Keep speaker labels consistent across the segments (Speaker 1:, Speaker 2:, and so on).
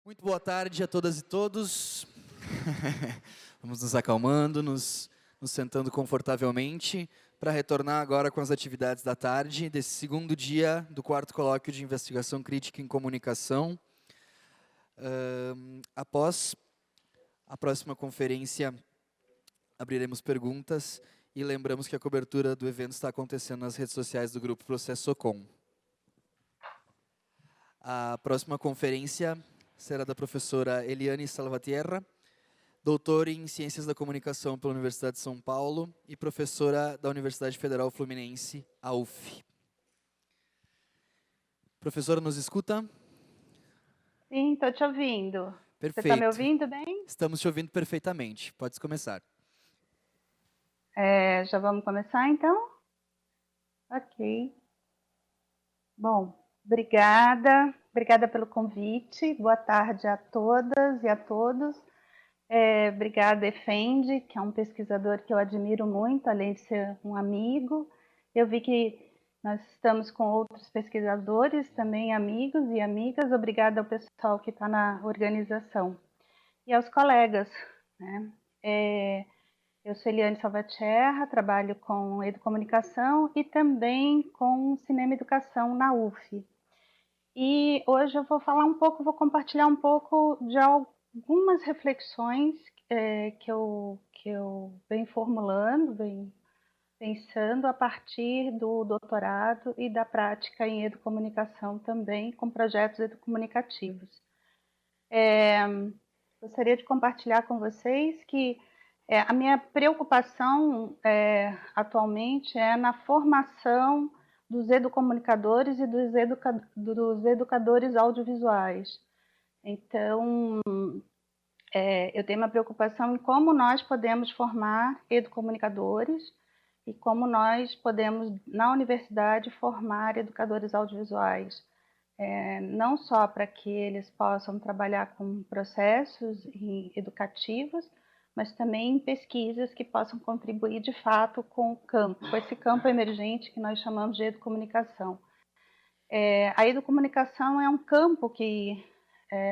Speaker 1: Muito boa tarde a todas e todos. Vamos nos acalmando, nos sentando confortavelmente para retornar agora com as atividades da tarde, desse segundo dia do quarto colóquio de investigação crítica em comunicação. Após a próxima conferência, abriremos perguntas e lembramos que a cobertura do evento está acontecendo nas redes sociais do Grupo Processo Socom. A próxima conferência será da professora Eliane Salvatierra, doutora em Ciências da Comunicação pela Universidade de São Paulo e professora da Universidade Federal Fluminense, a UF. Professora, nos escuta?
Speaker 2: Sim, estou te ouvindo.
Speaker 1: Perfeito.
Speaker 2: Você está me ouvindo bem?
Speaker 1: Estamos te ouvindo perfeitamente. Pode começar.
Speaker 2: Já vamos começar, então? Ok. Bom, obrigada. Obrigada pelo convite. Boa tarde a todas e a todos. Obrigada, Efendi, que é um pesquisador que eu admiro muito, além de ser um amigo. Eu vi que nós estamos com outros pesquisadores, também amigos e amigas. Obrigada ao pessoal que está na organização. E aos colegas, né? Eu sou Eliane Salvatierra, trabalho com educomunicação e também com cinema e educação na UF. E hoje eu vou falar um pouco, vou compartilhar um pouco de algumas reflexões que eu venho formulando, venho pensando a partir do doutorado e da prática em educomunicação também, com projetos educomunicativos. Gostaria de compartilhar com vocês que a minha preocupação atualmente é na formação dos educomunicadores e dos educadores audiovisuais. Então, eu tenho uma preocupação em como nós podemos formar educomunicadores e como nós podemos, na universidade, formar educadores audiovisuais. Não só para que eles possam trabalhar com processos educativos, mas também em pesquisas que possam contribuir de fato com o campo, com esse campo emergente que nós chamamos de educomunicação. A educomunicação é um campo que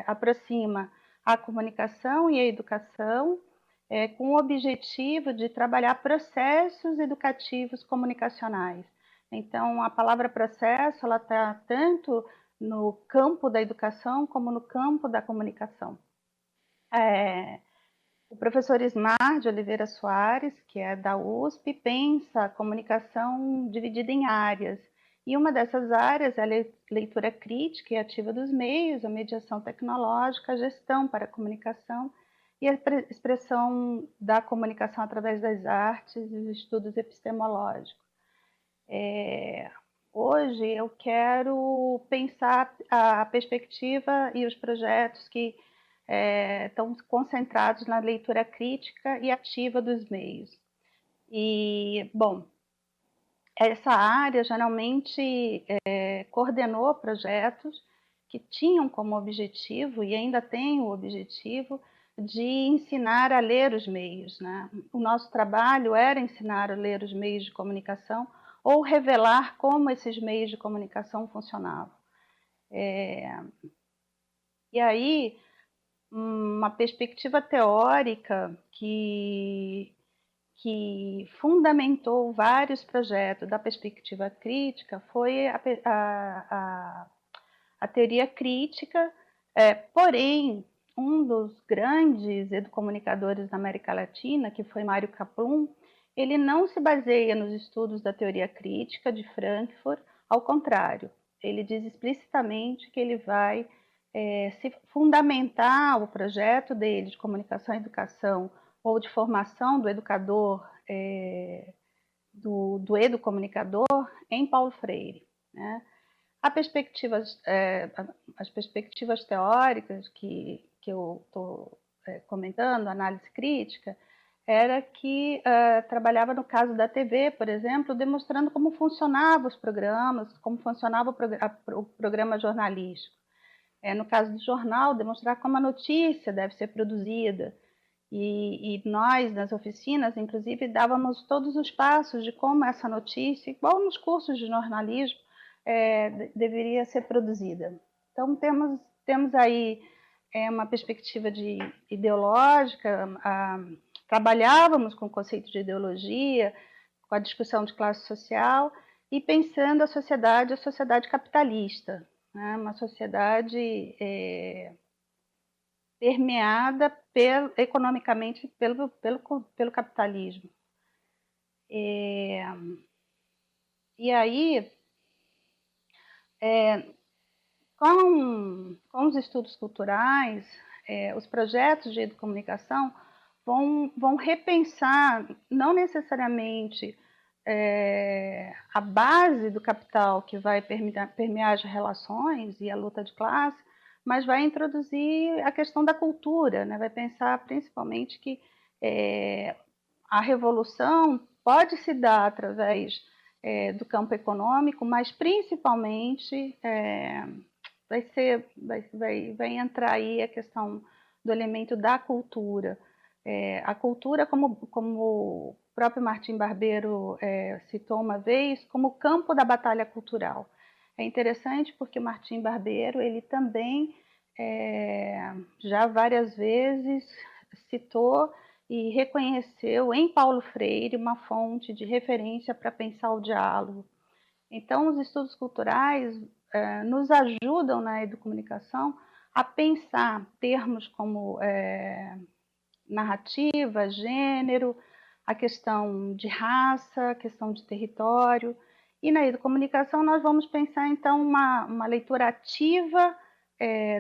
Speaker 2: aproxima a comunicação e a educação com o objetivo de trabalhar processos educativos comunicacionais. Então, a palavra processo, ela está tanto no campo da educação como no campo da comunicação. O professor Ismar de Oliveira Soares, que é da USP, pensa a comunicação dividida em áreas. E uma dessas áreas é a leitura crítica e ativa dos meios, a mediação tecnológica, a gestão para a comunicação e a expressão da comunicação através das artes e os estudos epistemológicos. Hoje eu quero pensar a perspectiva e os projetos que estão concentrados na leitura crítica e ativa dos meios. E, bom, essa área geralmente coordenou projetos que tinham como objetivo, e ainda tem o objetivo, de ensinar a ler os meios, né? O nosso trabalho era ensinar a ler os meios de comunicação ou revelar como esses meios de comunicação funcionavam. E aí, uma perspectiva teórica que fundamentou vários projetos da perspectiva crítica foi a teoria crítica, porém, um dos grandes educomunicadores da América Latina, que foi Mário Kaplun, ele não se baseia nos estudos da teoria crítica de Frankfurt, ao contrário, ele diz explicitamente que ele vai se fundamentar o projeto dele de comunicação e educação ou de formação do educador, do educomunicador, em Paulo Freire, né? As perspectivas teóricas que eu estou comentando, análise crítica, era que trabalhava no caso da TV, por exemplo, demonstrando como funcionavam os programas, como funcionava o programa jornalístico. No caso do jornal, demonstrar como a notícia deve ser produzida. E nós, nas oficinas, inclusive, dávamos todos os passos de como essa notícia, igual nos cursos de jornalismo, deveria ser produzida. Então, temos aí é uma perspectiva ideológica, trabalhávamos com o conceito de ideologia, com a discussão de classe social, e pensando a sociedade capitalista, né? Uma sociedade permeada economicamente pelo capitalismo. E aí, com os estudos culturais, os projetos de educomunicação vão repensar, não necessariamente a base do capital que vai permear as relações e a luta de classe, mas vai introduzir a questão da cultura, né? Vai pensar principalmente que a revolução pode se dar através do campo econômico, mas principalmente vai entrar aí a questão do elemento da cultura. A cultura, como o próprio Martim Barbeiro citou uma vez, como campo da batalha cultural. É interessante porque o Martim Barbeiro, ele também já várias vezes citou e reconheceu em Paulo Freire uma fonte de referência para pensar o diálogo. Então, os estudos culturais nos ajudam na educomunicação a pensar termos como narrativa, gênero, a questão de raça, a questão de território. E na educomunicação nós vamos pensar, então, uma leitura ativa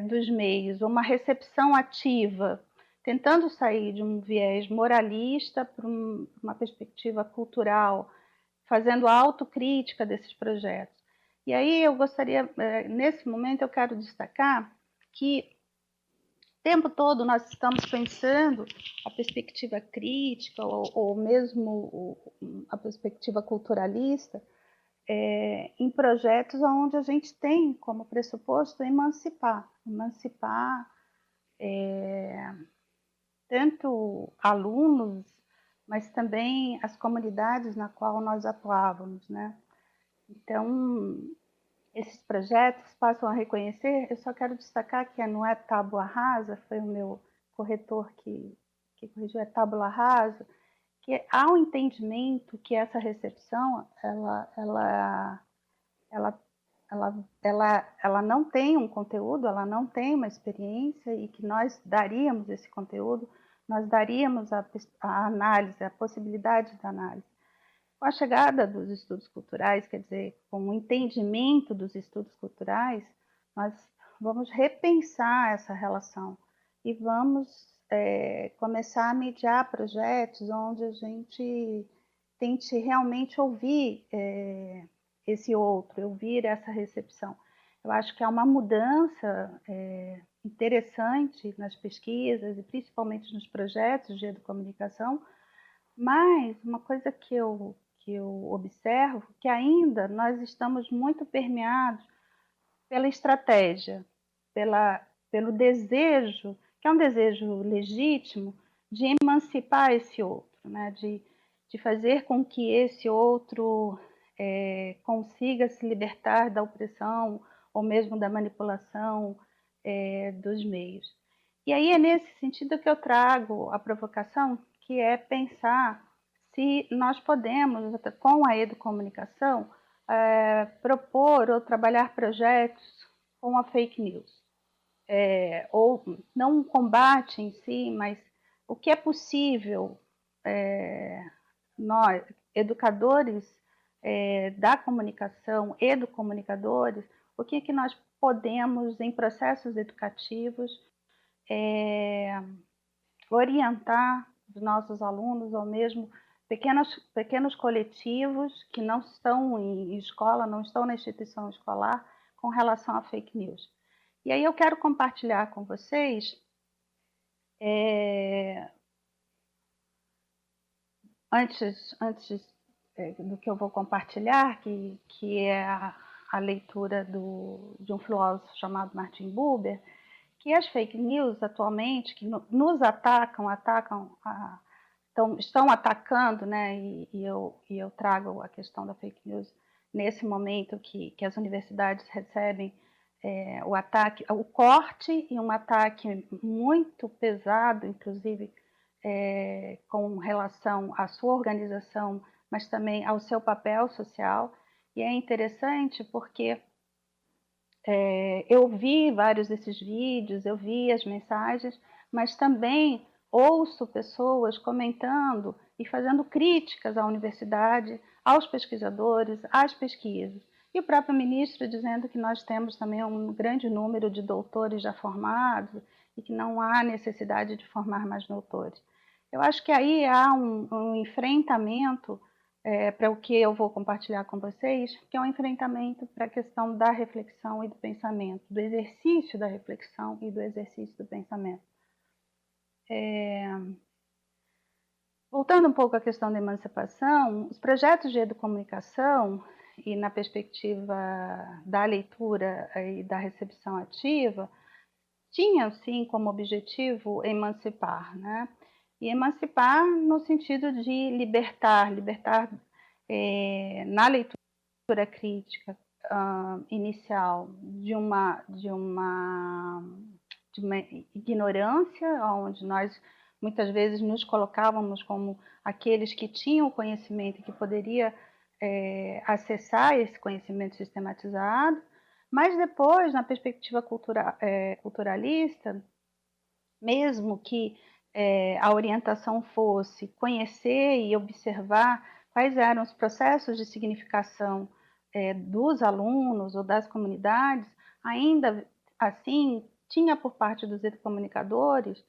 Speaker 2: dos meios, uma recepção ativa, tentando sair de um viés moralista para uma perspectiva cultural, fazendo a autocrítica desses projetos. E aí eu gostaria, nesse momento, eu quero destacar que o tempo todo nós estamos pensando a perspectiva crítica ou mesmo a perspectiva culturalista em projetos onde a gente tem como pressuposto emancipar tanto alunos, mas também as comunidades na qual nós atuávamos, né? Então, esses projetos passam a reconhecer, eu só quero destacar que não é tábua rasa, foi o meu corretor que corrigiu, é tábua rasa, que há um entendimento que essa recepção, ela não tem um conteúdo, ela não tem uma experiência e que nós daríamos esse conteúdo, nós daríamos a análise, a possibilidade da análise. Com a chegada dos estudos culturais, quer dizer, com o entendimento dos estudos culturais, nós vamos repensar essa relação e vamos começar a mediar projetos onde a gente tente realmente ouvir esse outro, ouvir essa recepção. Eu acho que há uma mudança interessante nas pesquisas e principalmente nos projetos de educomunicação, mas uma coisa que eu observo que ainda nós estamos muito permeados pela estratégia, pelo desejo, que é um desejo legítimo, de emancipar esse outro, né? de fazer com que esse outro consiga se libertar da opressão ou mesmo da manipulação dos meios. E aí é nesse sentido que eu trago a provocação, que é pensar se nós podemos, com a educomunicação, propor ou trabalhar projetos com a fake news. Ou não um combate em si, mas o que é possível nós, educadores da comunicação, educomunicadores, o que nós podemos, em processos educativos, orientar os nossos alunos, ou mesmo pequenos coletivos que não estão em escola, não estão na instituição escolar, com relação a fake news. E aí eu quero compartilhar com vocês, antes do que eu vou compartilhar, que é a leitura de um filósofo chamado Martin Buber, que as fake news atualmente, que nos atacam, estão atacando, né? E eu trago a questão da fake news nesse momento que as universidades recebem o ataque, o corte e um ataque muito pesado, inclusive com relação à sua organização, mas também ao seu papel social. E é interessante porque eu vi vários desses vídeos, eu vi as mensagens, mas também ouço pessoas comentando e fazendo críticas à universidade, aos pesquisadores, às pesquisas. E o próprio ministro dizendo que nós temos também um grande número de doutores já formados e que não há necessidade de formar mais doutores. Eu acho que aí há um enfrentamento para o que eu vou compartilhar com vocês, que é um enfrentamento para a questão da reflexão e do pensamento, do exercício da reflexão e do exercício do pensamento. Voltando um pouco à questão da emancipação, os projetos de educomunicação, e na perspectiva da leitura e da recepção ativa, tinham, sim, como objetivo emancipar, né? E emancipar no sentido de libertar na leitura crítica inicial de uma ignorância, onde nós muitas vezes nos colocávamos como aqueles que tinham o conhecimento e que poderia acessar esse conhecimento sistematizado, mas depois, na perspectiva culturalista, mesmo que a orientação fosse conhecer e observar quais eram os processos de significação dos alunos ou das comunidades, ainda assim tinha por parte dos educomunicadores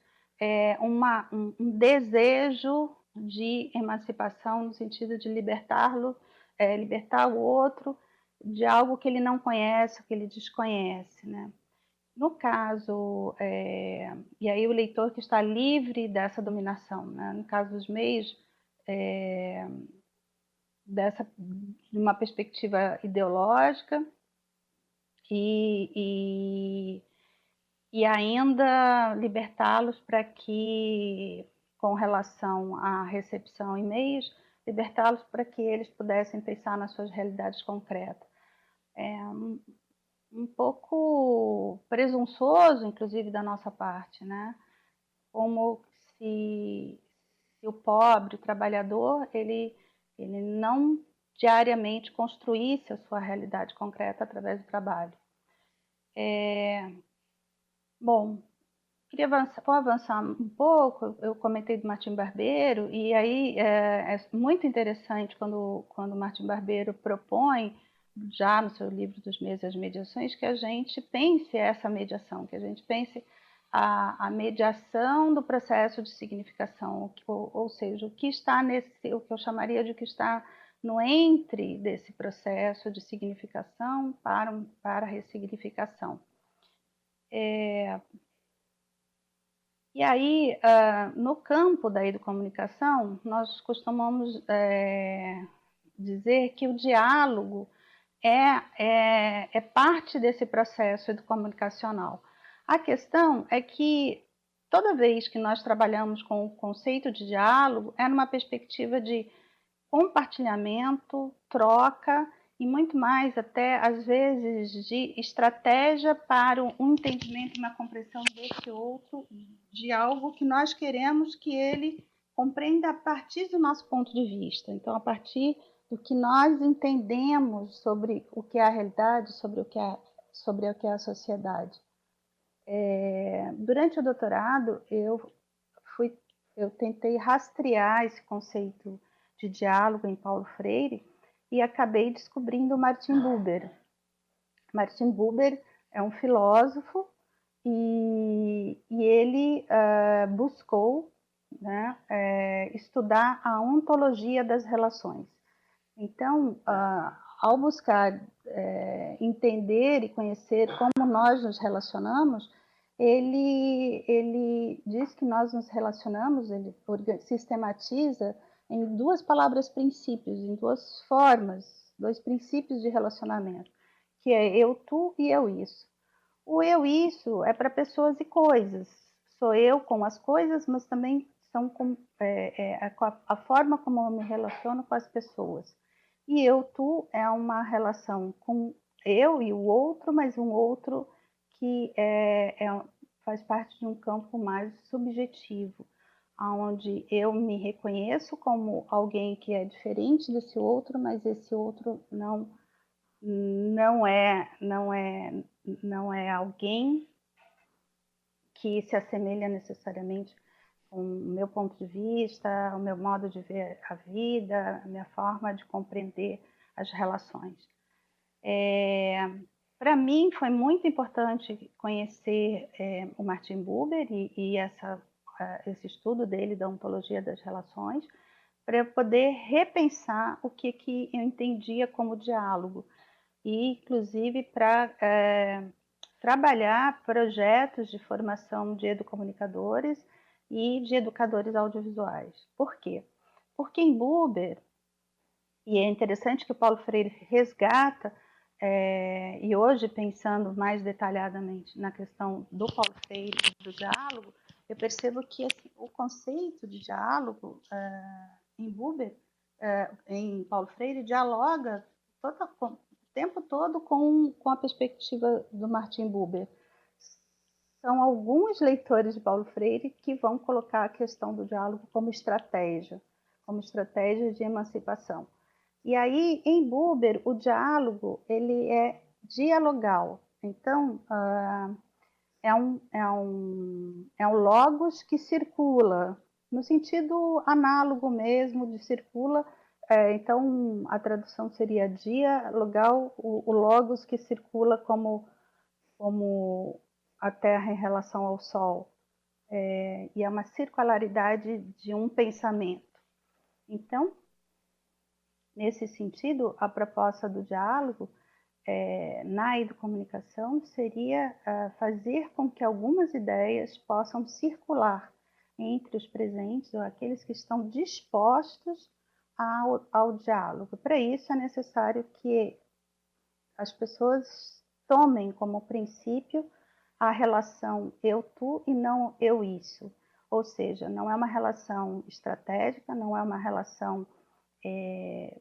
Speaker 2: um desejo de emancipação no sentido de libertar o outro de algo que ele não conhece, que ele desconhece, né? No caso, e aí o leitor que está livre dessa dominação, né? No caso dos meios, de uma perspectiva ideológica e ainda libertá-los para que, com relação à recepção e meios, libertá-los para que eles pudessem pensar nas suas realidades concretas. Um pouco presunçoso, inclusive, da nossa parte, né? Como se o pobre, o trabalhador, ele não diariamente construísse a sua realidade concreta através do trabalho. Bom, vou avançar um pouco. Eu comentei do Martim Barbeiro, e aí é muito interessante quando Martim Barbeiro propõe, já no seu livro dos meios e as mediações, que a gente pense essa mediação, que a gente pense a mediação do processo de significação, ou seja, o que está o que eu chamaria de o que está no entre desse processo de significação para a ressignificação. E aí, no campo da educomunicação, nós costumamos dizer que o diálogo é parte desse processo educomunicacional. A questão é que toda vez que nós trabalhamos com o conceito de diálogo, é numa perspectiva de compartilhamento, troca e muito mais até, às vezes, de estratégia para um entendimento e uma compreensão desse outro, de algo que nós queremos que ele compreenda a partir do nosso ponto de vista. Então, a partir do que nós entendemos sobre o que é a realidade, sobre o que é a sociedade. Durante o doutorado, eu tentei rastrear esse conceito de diálogo em Paulo Freire e acabei descobrindo o Martin Buber. Martin Buber é um filósofo e ele buscou, né, estudar a ontologia das relações. Então, ao buscar entender e conhecer como nós nos relacionamos, ele diz que nós nos relacionamos, ele sistematiza em duas palavras princípios, em duas formas, dois princípios de relacionamento, que é eu, tu e eu, isso. O eu, isso é para pessoas e coisas. Sou eu com as coisas, mas também são a forma como eu me relaciono com as pessoas. E eu, tu é uma relação com eu e o outro, mas um outro que faz parte de um campo mais subjetivo, onde eu me reconheço como alguém que é diferente desse outro, mas esse outro não é alguém que se assemelha necessariamente com o meu ponto de vista, o meu modo de ver a vida, a minha forma de compreender as relações. Para mim foi muito importante conhecer o Martin Buber e esse estudo dele da ontologia das relações, para eu poder repensar o que eu entendia como diálogo, e inclusive para trabalhar projetos de formação de educomunicadores e de educadores audiovisuais. Por quê? Porque em Buber, e é interessante que o Paulo Freire resgata, e hoje pensando mais detalhadamente na questão do Paulo Freire e do diálogo, eu percebo que assim, o conceito de diálogo em Buber, em Paulo Freire, dialoga o tempo todo com a perspectiva do Martin Buber. São alguns leitores de Paulo Freire que vão colocar a questão do diálogo como estratégia de emancipação. E aí, em Buber, o diálogo ele é dialogal. Então, é um logos que circula, no sentido análogo mesmo de circula. Então, a tradução seria dialogal, o logos que circula como a Terra em relação ao Sol. E é uma circularidade de um pensamento. Então, nesse sentido, a proposta do diálogo na educomunicação seria fazer com que algumas ideias possam circular entre os presentes ou aqueles que estão dispostos ao diálogo. Para isso é necessário que as pessoas tomem como princípio a relação eu-tu e não eu-isso. Ou seja, não é uma relação estratégica, não é uma relação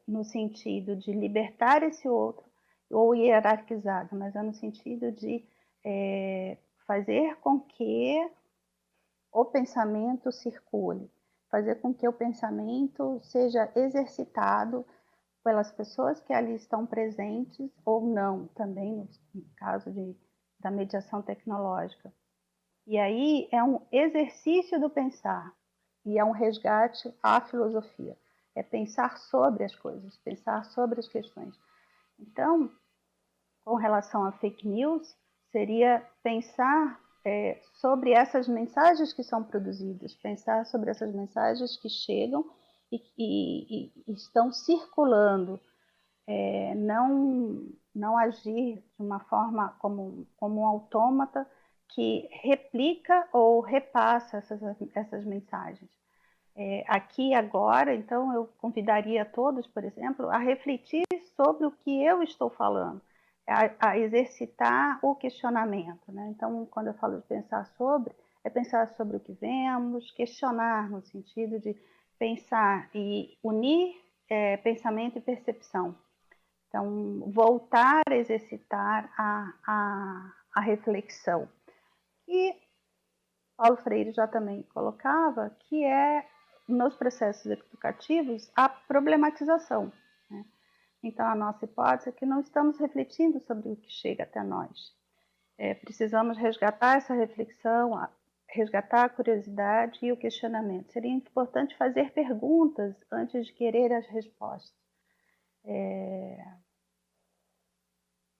Speaker 2: no sentido de libertar esse outro ou hierarquizado, mas é no sentido de fazer com que o pensamento circule, fazer com que o pensamento seja exercitado pelas pessoas que ali estão presentes ou não, também no caso da mediação tecnológica. E aí é um exercício do pensar e é um resgate à filosofia. É pensar sobre as coisas, pensar sobre as questões. Então, com relação a fake news, seria pensar sobre essas mensagens que são produzidas, pensar sobre essas mensagens que chegam e estão circulando, não agir de uma forma como um autômata que replica ou repassa essas mensagens. Aqui agora, então, eu convidaria todos, por exemplo, a refletir sobre o que eu estou falando, a exercitar o questionamento, né? Então, quando eu falo de pensar sobre, é pensar sobre o que vemos, questionar no sentido de pensar e unir pensamento e percepção. Então, voltar a exercitar a reflexão. E Paulo Freire já também colocava que nos processos educativos, a problematização. Né? Então, a nossa hipótese é que não estamos refletindo sobre o que chega até nós. Precisamos resgatar essa reflexão, resgatar a curiosidade e o questionamento. Seria importante fazer perguntas antes de querer as respostas.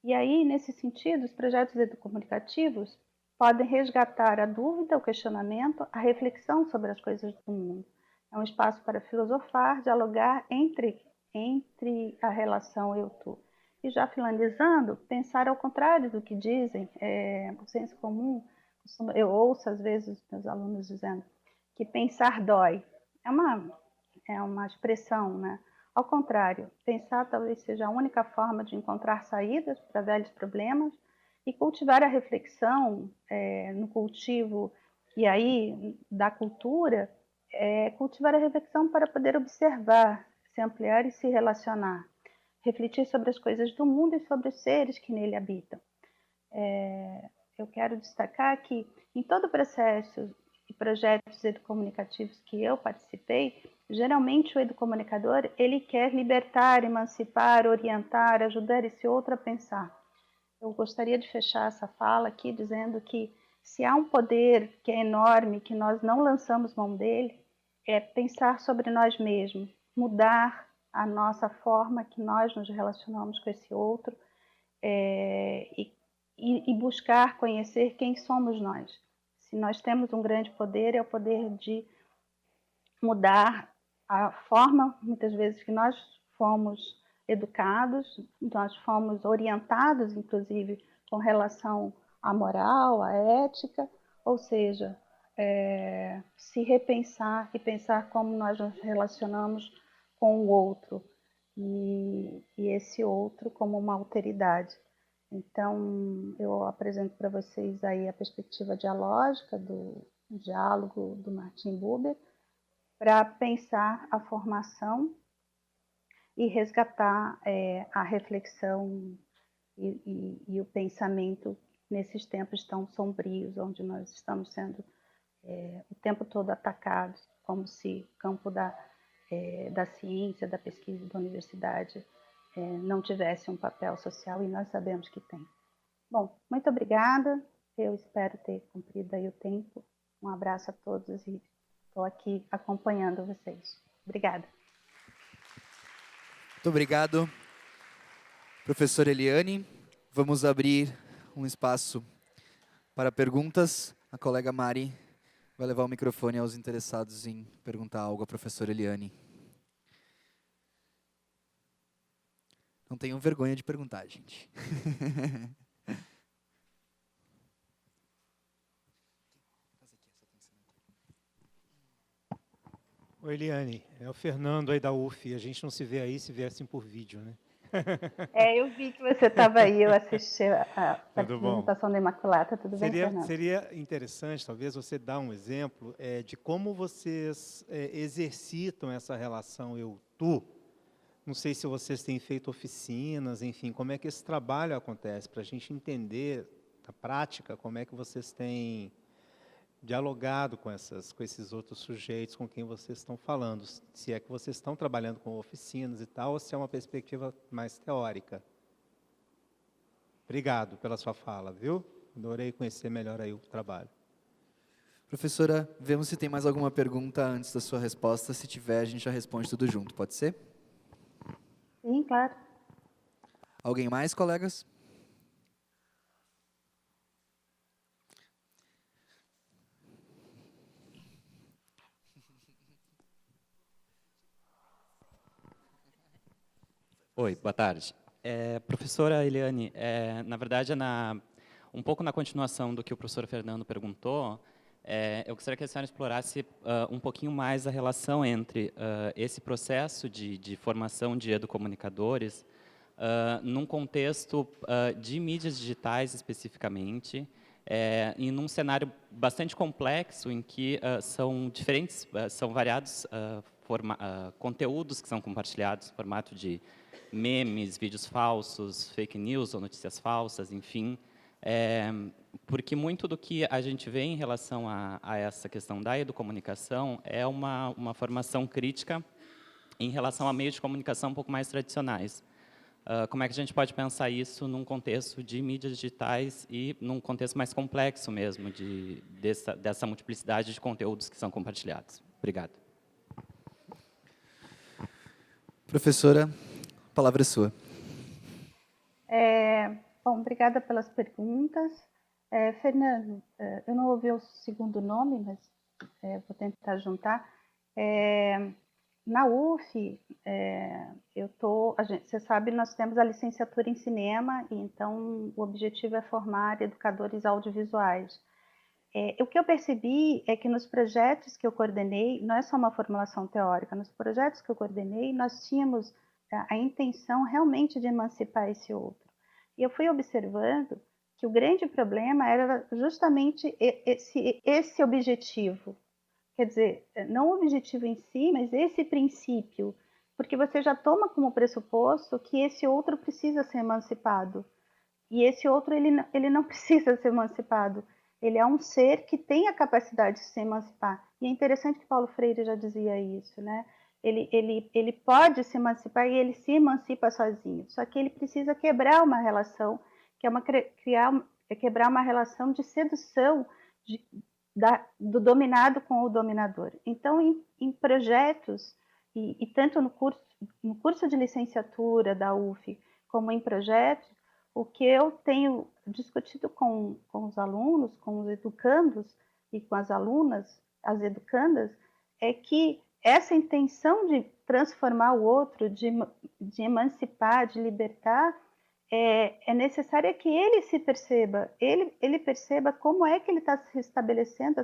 Speaker 2: E aí, nesse sentido, os projetos educomunicativos podem resgatar a dúvida, o questionamento, a reflexão sobre as coisas do mundo. É um espaço para filosofar, dialogar entre a relação eu-tu. E já finalizando, pensar ao contrário do que dizem, o senso comum, eu ouço às vezes meus alunos dizendo que pensar dói. É uma expressão, né? Ao contrário, pensar talvez seja a única forma de encontrar saídas para velhos problemas e cultivar a reflexão no cultivo, e aí da cultura, cultivar a reflexão para poder observar, se ampliar e se relacionar. refletir sobre as coisas do mundo e sobre os seres que nele habitam. Eu quero destacar que em todo o processo e projetos educomunicativos que eu participei, geralmente o educomunicador ele quer libertar, emancipar, orientar, ajudar esse outro a pensar. Eu gostaria de fechar essa fala aqui dizendo que se há um poder que é enorme, que nós não lançamos mão dele, é pensar sobre nós mesmos, mudar a nossa forma que nós nos relacionamos com esse outro e buscar conhecer quem somos nós. Se nós temos um grande poder, é o poder de mudar a forma, muitas vezes, que nós fomos educados, nós fomos orientados, inclusive, com relação à moral, à ética, ou seja, se repensar e pensar como nós nos relacionamos com o outro, e esse outro como uma alteridade. Então, eu apresento para vocês aí a perspectiva dialógica do diálogo do Martin Buber, para pensar a formação e resgatar a reflexão e o pensamento nesses tempos tão sombrios, onde nós estamos sendo o tempo todo atacados, como se o campo da ciência, da pesquisa, da universidade não tivesse um papel social, e nós sabemos que tem. Bom, muito obrigada, eu espero ter cumprido aí o tempo. Um abraço a todos e estou aqui acompanhando vocês. Obrigada.
Speaker 1: Muito obrigado, professora Eliane. Vamos abrir um espaço para perguntas. A colega Mari vai levar o microfone aos interessados em perguntar algo à professora Eliane. Não tenham vergonha de perguntar, gente.
Speaker 3: Oi, Eliane, é o Fernando aí da UF. A gente não se vê aí, se vê assim por vídeo, né?
Speaker 2: Eu vi que você estava aí, eu assisti a apresentação da Imaculata. Tudo bem, Fernando?
Speaker 3: Seria interessante, talvez, você dar um exemplo de como vocês exercitam essa relação eu-tu. Não sei se vocês têm feito oficinas, enfim, como é que esse trabalho acontece, para a gente entender, na prática, como é que vocês têm dialogado com esses outros sujeitos com quem vocês estão falando, se é que vocês estão trabalhando com oficinas e tal, ou se é uma perspectiva mais teórica. Obrigado pela sua fala, viu? Adorei conhecer melhor aí o trabalho.
Speaker 1: Professora, vemos se tem mais alguma pergunta antes da sua resposta. Se tiver, a gente já responde tudo junto, pode ser?
Speaker 2: Sim, claro.
Speaker 1: Alguém mais, colegas?
Speaker 4: Oi, boa tarde. Professora Eliane, na verdade, um pouco na continuação do que o professor Fernando perguntou, eu gostaria que a senhora explorasse um pouquinho mais a relação entre esse processo de formação de educomunicadores num contexto de mídias digitais especificamente, e num cenário bastante complexo em que são variados conteúdos que são compartilhados em formato de memes, vídeos falsos, fake news ou notícias falsas, enfim, porque muito do que a gente vê em relação a essa questão da educomunicação é uma formação crítica em relação a meios de comunicação um pouco mais tradicionais. Como é que a gente pode pensar isso num contexto de mídias digitais e num contexto mais complexo mesmo, dessa multiplicidade de conteúdos que são compartilhados? Obrigado.
Speaker 1: Professora, a palavra é sua.
Speaker 2: Bom, obrigada pelas perguntas. Fernando, eu não ouvi o segundo nome, mas vou tentar juntar. Na UF, você sabe, nós temos a licenciatura em cinema, e então o objetivo é formar educadores audiovisuais. O que eu percebi é que nos projetos que eu coordenei, não é só uma formulação teórica, nos projetos que eu coordenei, nós tínhamos a intenção realmente de emancipar esse outro. E eu fui observando que o grande problema era justamente esse objetivo. Quer dizer, não o objetivo em si, mas esse princípio porque você já toma como pressuposto que esse outro precisa ser emancipado. E esse outro, ele não precisa ser emancipado. Ele é um ser que tem a capacidade de se emancipar. E é interessante que Paulo Freire já dizia isso, né? Ele pode se emancipar e ele se emancipa sozinho. Só que ele precisa quebrar uma relação, que é quebrar uma relação de sedução do dominado com o dominador. Então, em projetos, e tanto no curso de licenciatura da UF, como em projetos, o que eu tenho discutido com os alunos, com os educandos e com as alunas, as educandas, é que essa intenção de transformar o outro, de emancipar, de libertar, é necessária que ele se perceba, ele perceba como é que ele está se estabelecendo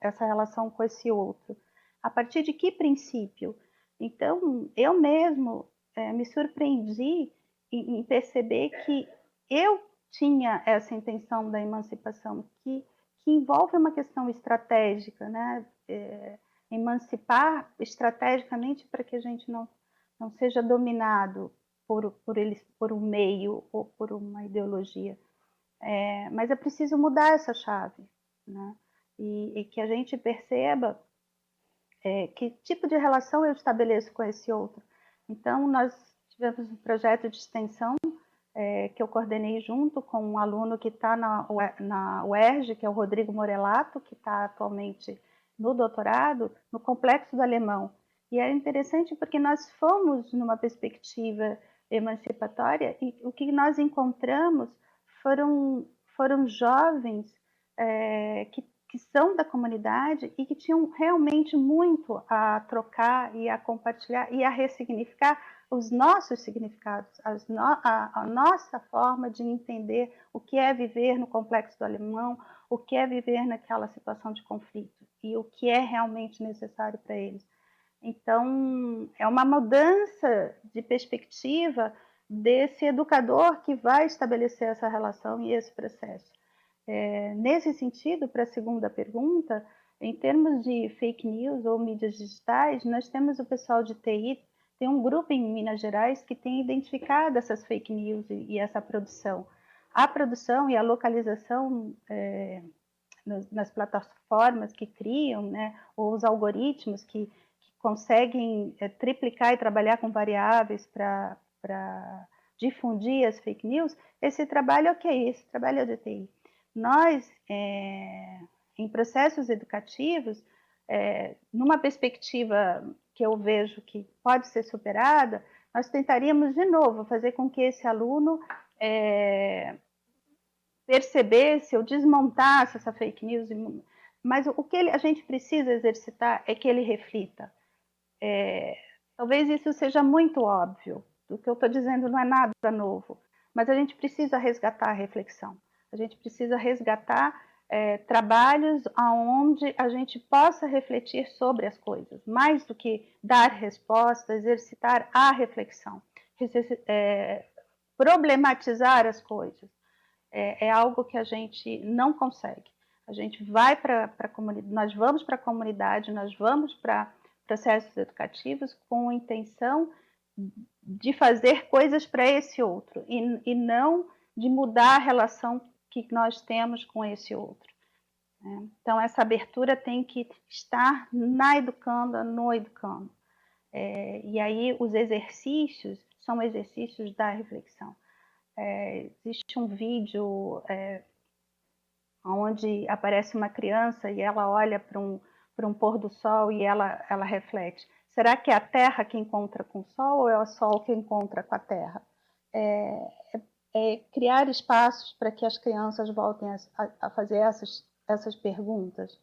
Speaker 2: essa relação com esse outro. A partir de que princípio? Então, eu mesmo me surpreendi em perceber que eu tinha essa intenção da emancipação, que envolve uma questão estratégica, né? Emancipar estrategicamente para que a gente não seja dominado por um meio ou por uma ideologia. Mas é preciso mudar essa chave, né? E que a gente perceba que tipo de relação eu estabeleço com esse outro. Então, nós tivemos um projeto de extensão que eu coordenei junto com um aluno que está na UERJ, que é o Rodrigo Morelato, que está atualmente no doutorado, no Complexo do Alemão. E é interessante porque nós fomos numa perspectiva emancipatória e o que nós encontramos foram jovens que são da comunidade e que tinham realmente muito a trocar e a compartilhar e a ressignificar os nossos significados, a nossa forma de entender o que é viver no Complexo do Alemão, o que é viver naquela situação de conflito e o que é realmente necessário para eles. Então, é uma mudança de perspectiva desse educador que vai estabelecer essa relação e esse processo. Nesse sentido, para a segunda pergunta, em termos de fake news ou mídias digitais, nós temos o pessoal de TI, tem um grupo em Minas Gerais que tem identificado essas fake news e essa produção. A produção e a localização nas plataformas que criam, né, ou os algoritmos que conseguem triplicar e trabalhar com variáveis para difundir as fake news, esse trabalho esse trabalho é de TI. Nós, em processos educativos, numa perspectiva que eu vejo que pode ser superada, nós tentaríamos, de novo, fazer com que esse aluno percebesse ou desmontasse essa fake news. Mas o que a gente precisa exercitar é que ele reflita. Talvez isso seja muito óbvio, o que eu estou dizendo não é nada novo, mas a gente precisa resgatar a reflexão. A gente precisa resgatar trabalhos onde a gente possa refletir sobre as coisas, mais do que dar respostas, exercitar a reflexão, problematizar as coisas. É algo que a gente não consegue. A gente vai para a comunidade, nós vamos para a comunidade, nós vamos para processos educativos com a intenção de fazer coisas para esse outro e não de mudar a relação que nós temos com esse outro. Então, essa abertura tem que estar na educanda, no educando. E aí, os exercícios são exercícios da reflexão. Existe um vídeo onde aparece uma criança e ela olha para um pôr do sol e ela reflete. Será que é a Terra que encontra com o Sol ou é o Sol que encontra com a Terra? Criar espaços para que as crianças voltem a fazer essas perguntas,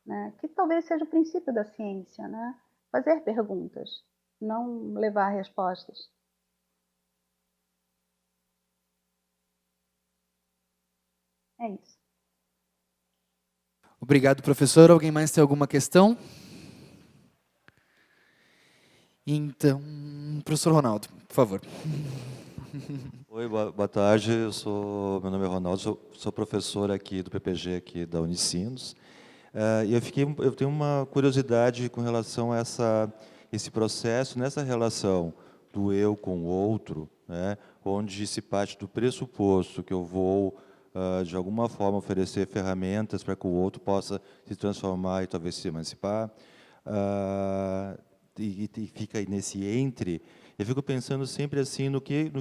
Speaker 2: né? Que talvez seja o princípio da ciência, né? Fazer perguntas, não levar respostas. É isso.
Speaker 1: Obrigado, professor. Alguém mais tem alguma questão? Então, professor Ronaldo, por favor.
Speaker 5: Oi, boa tarde. Meu nome é Ronaldo, sou professor aqui do PPG aqui da Unicinos. E eu tenho uma curiosidade com relação a esse processo nessa relação do eu com o outro, né, onde se parte do pressuposto que eu vou, de alguma forma, oferecer ferramentas para que o outro possa se transformar e talvez se emancipar, e fica aí nesse entre, eu fico pensando sempre assim no que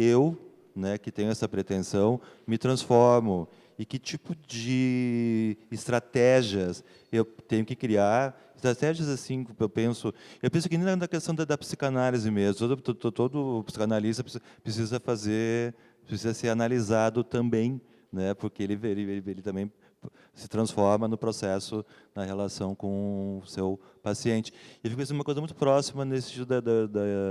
Speaker 5: eu, né, que tenho essa pretensão, me transformo e que tipo de estratégias eu tenho que criar, estratégias assim, eu penso que nem na questão da psicanálise mesmo, todo psicanalista precisa ser analisado também, né, porque ele também se transforma no processo, na relação com o seu paciente. E fica assim, uma coisa muito próxima nesse sentido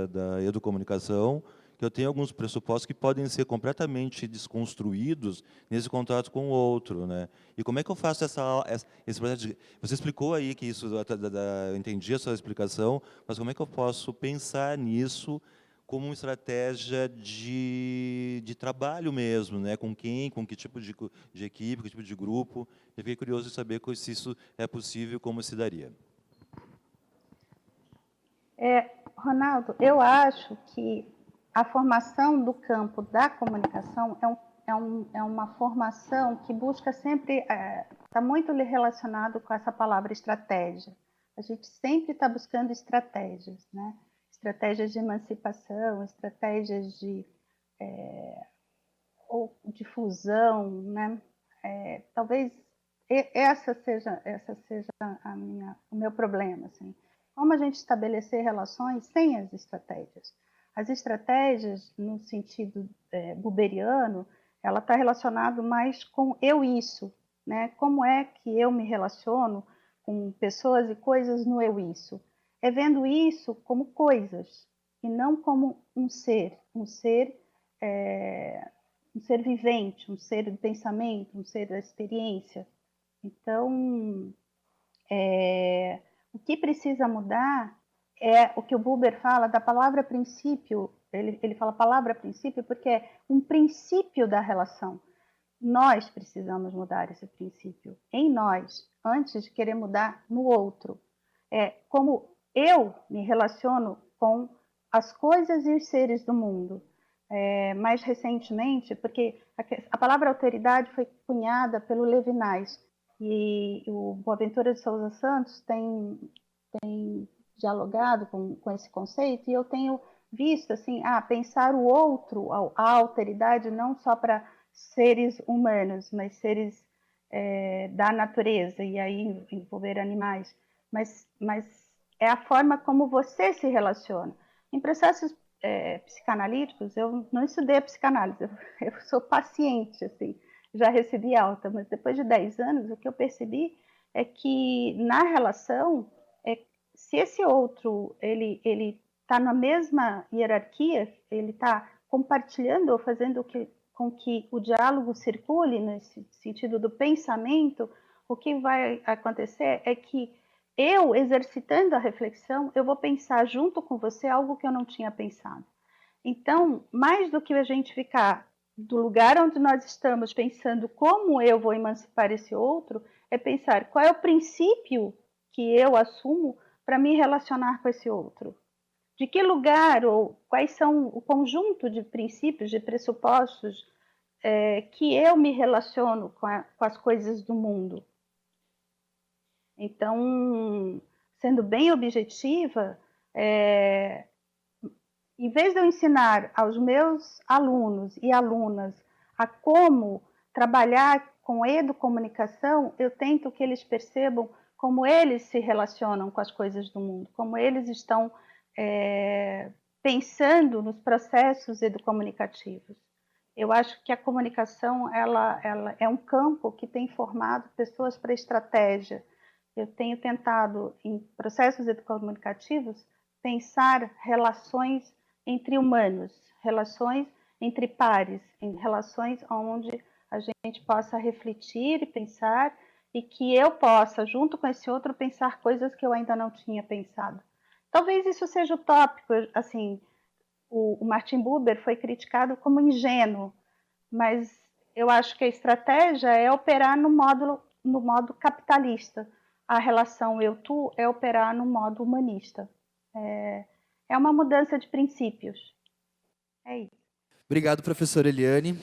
Speaker 5: da educomunicação, que eu tenho alguns pressupostos que podem ser completamente desconstruídos nesse contato com o outro, né? E como é que eu faço esse processo você explicou aí que isso, eu entendi a sua explicação, mas como é que eu posso pensar nisso como uma estratégia de trabalho mesmo, né? Com quem, com que tipo de equipe, que tipo de grupo? Eu fiquei curioso de saber se isso é possível, como se daria.
Speaker 2: Ronaldo, eu acho que a formação do campo da comunicação é uma formação que busca sempre, está muito relacionado com essa palavra estratégia. A gente sempre está buscando estratégias, né? Estratégias de emancipação, estratégias de fusão, né? Talvez essa seja o meu problema, assim. Como a gente estabelecer relações sem as estratégias? As estratégias, no sentido buberiano, ela está relacionada mais com eu-isso, né? Como é que eu me relaciono com pessoas e coisas no eu-isso? É vendo isso como coisas e não como um ser vivente, um ser do pensamento, um ser da experiência. Então, o que precisa mudar é o que o Buber fala da palavra princípio. Ele fala palavra princípio porque é um princípio da relação. Nós precisamos mudar esse princípio em nós, antes de querer mudar no outro. Como eu me relaciono com as coisas e os seres do mundo. Mais recentemente, porque a palavra autoridade foi cunhada pelo Levinas, e o Boaventura de Souza Santos tem dialogado com esse conceito, e eu tenho visto assim, pensar o outro, a alteridade, não só para seres humanos, mas seres da natureza, e aí envolver animais, mas é a forma como você se relaciona. Em processos psicanalíticos, eu não estudei a psicanálise, eu sou paciente, assim, já recebi alta, mas depois de 10 anos, o que eu percebi é que na relação, se esse outro ele está na mesma hierarquia, ele está compartilhando ou fazendo com que o diálogo circule nesse sentido do pensamento, o que vai acontecer é que eu, exercitando a reflexão, eu vou pensar junto com você algo que eu não tinha pensado. Então, mais do que a gente ficar do lugar onde nós estamos pensando como eu vou emancipar esse outro, é pensar qual é o princípio que eu assumo para me relacionar com esse outro. De que lugar ou quais são o conjunto de princípios, de pressupostos que eu me relaciono com as coisas do mundo. Então, sendo bem objetiva, em vez de eu ensinar aos meus alunos e alunas a como trabalhar com educomunicação, eu tento que eles percebam como eles se relacionam com as coisas do mundo, como eles estão pensando nos processos educomunicativos. Eu acho que a comunicação ela é um campo que tem formado pessoas para estratégia. Eu tenho tentado, em processos educomunicativos, pensar relações entre humanos, relações entre pares, em relações onde a gente possa refletir e pensar, e que eu possa, junto com esse outro, pensar coisas que eu ainda não tinha pensado. Talvez isso seja utópico, assim, o Martin Buber foi criticado como ingênuo, mas eu acho que a estratégia é operar no modo capitalista. A relação eu-tu é operar no modo humanista. É uma mudança de princípios. É isso.
Speaker 1: Obrigado, professora Eliane.